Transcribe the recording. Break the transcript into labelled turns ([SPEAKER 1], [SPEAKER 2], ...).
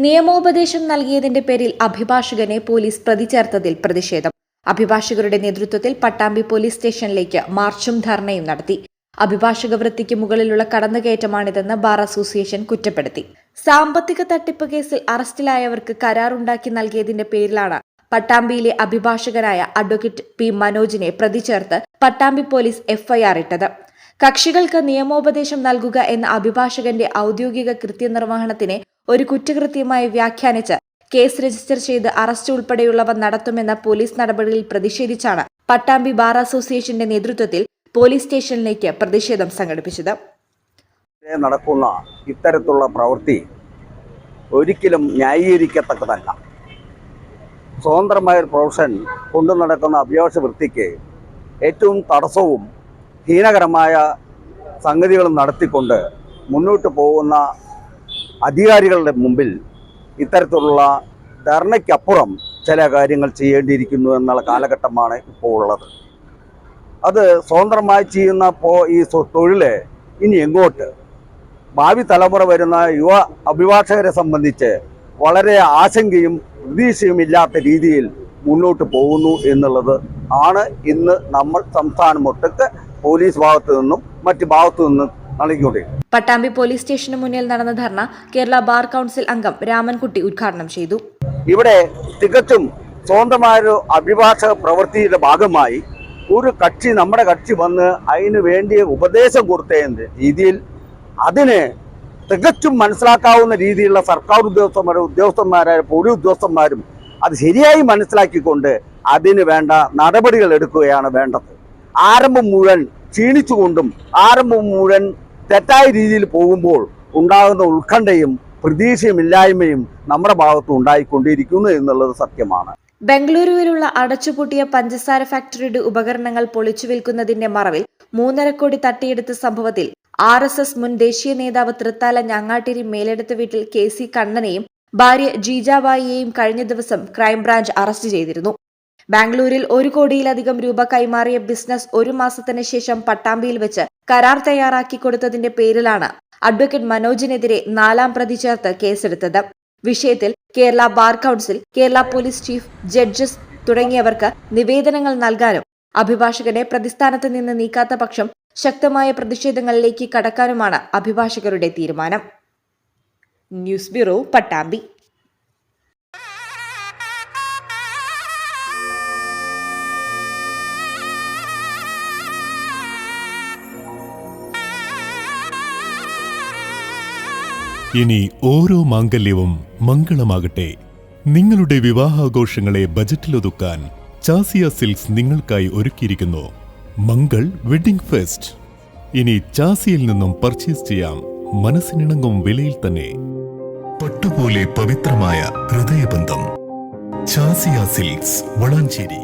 [SPEAKER 1] നിയമോപദേശം നൽകിയതിന്റെ പേരിൽ അഭിഭാഷകനെ പോലീസ് പ്രതി ചേർത്തതിൽ പ്രതിഷേധം. അഭിഭാഷകരുടെ നേതൃത്വത്തിൽ പട്ടാമ്പി പോലീസ് സ്റ്റേഷനിലേക്ക് മാർച്ചും ധർണയും നടത്തി. അഭിഭാഷക വൃത്തിക്ക് മുകളിലുള്ള കടന്നുകയറ്റമാണിതെന്ന് ബാർ അസോസിയേഷൻ കുറ്റപ്പെടുത്തി. സാമ്പത്തിക തട്ടിപ്പ് കേസിൽ അറസ്റ്റിലായവർക്ക് കരാറുണ്ടാക്കി നൽകിയതിന്റെ പേരിലാണ് പട്ടാമ്പിയിലെ അഭിഭാഷകനായ അഡ്വക്കേറ്റ് പി മനോജിനെ പ്രതി ചേർത്ത് പട്ടാമ്പി പോലീസ് എഫ്ഐആർ ഇട്ടത്. കക്ഷികൾക്ക് നിയമോപദേശം നൽകുക എന്ന അഭിഭാഷകന്റെ ഔദ്യോഗിക കൃത്യനിർവഹണത്തിനെ ഒരു കുറ്റകൃത്യമായി വ്യാഖ്യാനിച്ച് കേസ് രജിസ്റ്റർ ചെയ്ത് അറസ്റ്റ് ഉൾപ്പെടെയുള്ളവ നടത്തുമെന്ന പോലീസ് നടപടിയിൽ പ്രതിഷേധിച്ചാണ് പട്ടാമ്പി ബാർ അസോസിയേഷന്റെ നേതൃത്വത്തിൽ പോലീസ് സ്റ്റേഷനിലേക്ക് പ്രതിഷേധം സംഘടിപ്പിച്ചത്.
[SPEAKER 2] നടക്കുന്ന ഇത്തരത്തിലുള്ള പ്രവൃത്തി ഒരിക്കലും ന്യായീകരിക്കത്തക്കതല്ല. സ്വതന്ത്രമായ ഒരു പ്രൊഫഷൻ കൊണ്ടു നടക്കുന്ന അഭിഭാഷക വൃത്തിക്ക് ഏറ്റവും തടസ്സവും ഹീനകരമായ സംഗതികളും നടത്തിക്കൊണ്ട് മുന്നോട്ട് പോകുന്ന അധികാരികളുടെ മുമ്പിൽ ഇത്തരത്തിലുള്ള ധർണയ്ക്കപ്പുറം ചില കാര്യങ്ങൾ ചെയ്യേണ്ടിയിരിക്കുന്നു എന്നുള്ള കാലഘട്ടമാണ് ഇപ്പോൾ ഉള്ളത്. അത് സ്വതന്ത്രമായി ചെയ്യുന്ന ഈ തൊഴിൽ ഇനി എങ്ങോട്ട് ഭാവി തലമുറ വരുന്ന യുവ അഭിഭാഷകരെ സംബന്ധിച്ച് വളരെ ആശങ്കയും പ്രതീക്ഷയും ഇല്ലാത്ത രീതിയിൽ മുന്നോട്ട് പോകുന്നു എന്നുള്ളത് ആണ് ഇന്ന് നമ്മൾ സംസ്ഥാനമൊട്ടുക്ക് പോലീസ് ഭാഗത്തു നിന്നും മറ്റ് ഭാഗത്തു നിന്നും നൽകിക്കൊണ്ടിരിക്കുന്നത്.
[SPEAKER 1] പട്ടാമ്പി പോലീസ് സ്റ്റേഷന് മുന്നിൽ നടന്ന ധർണ കേരള ബാർ കൗൺസിൽ അംഗം രാമൻകുട്ടി ഉദ്ഘാടനം ചെയ്തു.
[SPEAKER 2] ഇവിടെ തികച്ചും സ്വന്തമായൊരു അഭിഭാഷക പ്രവൃത്തിയുടെ ഭാഗമായി ഒരു കക്ഷി നമ്മുടെ കക്ഷി വന്ന് അതിന് വേണ്ടിയ ഉപദേശം കൊടുത്തതിൻ്റെ രീതിയിൽ അതിന് തികച്ചും മനസ്സിലാക്കാവുന്ന രീതിയിലുള്ള സർക്കാർ ഉദ്യോഗസ്ഥന്മാരായ പോലീസ് ഉദ്യോഗസ്ഥന്മാരും അത് ശരിയായി മനസ്സിലാക്കിക്കൊണ്ട് അതിന് വേണ്ട നടപടികൾ എടുക്കുകയാണ് വേണ്ടത്. ആരംഭം മുഴുവൻ ക്ഷീണിച്ചുകൊണ്ടും ആരംഭം മുഴുവൻ തെറ്റായ രീതിയിൽ പോകുമ്പോൾ ഉണ്ടാകുന്ന ഉത്കണ്ഠയും പ്രതീക്ഷയുമില്ലായ്മയും നമ്മുടെ ഭാഗത്ത് ഉണ്ടായിക്കൊണ്ടിരിക്കുന്നു എന്നുള്ളത് സത്യമാണ്.
[SPEAKER 1] ബംഗളൂരുവിലുള്ള അടച്ചുപൂട്ടിയ പഞ്ചസാര ഫാക്ടറിയുടെ ഉപകരണങ്ങൾ പൊളിച്ചു വിൽക്കുന്നതിന്റെ മറവിൽ 3.5 കോടി തട്ടിയെടുത്ത സംഭവത്തിൽ RSS മുൻ ദേശീയ നേതാവ് തൃത്താല ഞങ്ങാട്ടിരി മേലെടുത്ത വീട്ടിൽ KC കണ്ണനെയും ഭാര്യ ജീജാബായിയെയും കഴിഞ്ഞ ദിവസം ക്രൈംബ്രാഞ്ച് അറസ്റ്റ് ചെയ്തിരുന്നു. ബാംഗ്ലൂരിൽ 1 കോടിയിലധികം രൂപ കൈമാറിയ ബിസിനസ് 1 മാസത്തിന് ശേഷം പട്ടാമ്പിയിൽ വെച്ച് കരാർ തയ്യാറാക്കി കൊടുത്തതിന്റെ പേരിലാണ് അഡ്വക്കേറ്റ് മനോജിനെതിരെ 4ാം പ്രതി ചേർത്ത് കേസെടുത്തത്. വിഷയത്തിൽ Kerala bar council, Kerala police chief, judges തുടങ്ങിയവർക്ക് നിവേദനങ്ങൾ നൽകാനും അഭിഭാഷകനെ പ്രതിസ്ഥാനത്ത് നിന്ന് നീക്കാത്ത പക്ഷം ശക്തമായ പ്രതിഷേധങ്ങളിലേക്ക് കടക്കാനുമാണ് അഭിഭാഷകരുടെ തീരുമാനം. News bureau, Pattambi.
[SPEAKER 3] ഇനി ഓരോ മാംഗല്യവും മംഗളമാകട്ടെ. നിങ്ങളുടെ വിവാഹാഘോഷങ്ങളെ ബജറ്റിലൊതുക്കാൻ ചാസിയ സിൽക്സ് നിങ്ങൾക്കായി ഒരുക്കിയിരിക്കുന്നു മംഗൾ വെഡിംഗ് ഫെസ്റ്റ്. ഇനി ചാസിയിൽ നിന്നും പർച്ചേസ് ചെയ്യാം മനസ്സിനിണങ്ങും വിലയിൽ തന്നെ. പട്ടുപോലെ പവിത്രമായ ഹൃദയബന്ധം. ചാസിയ സിൽക്സ്, വളാഞ്ചേരി.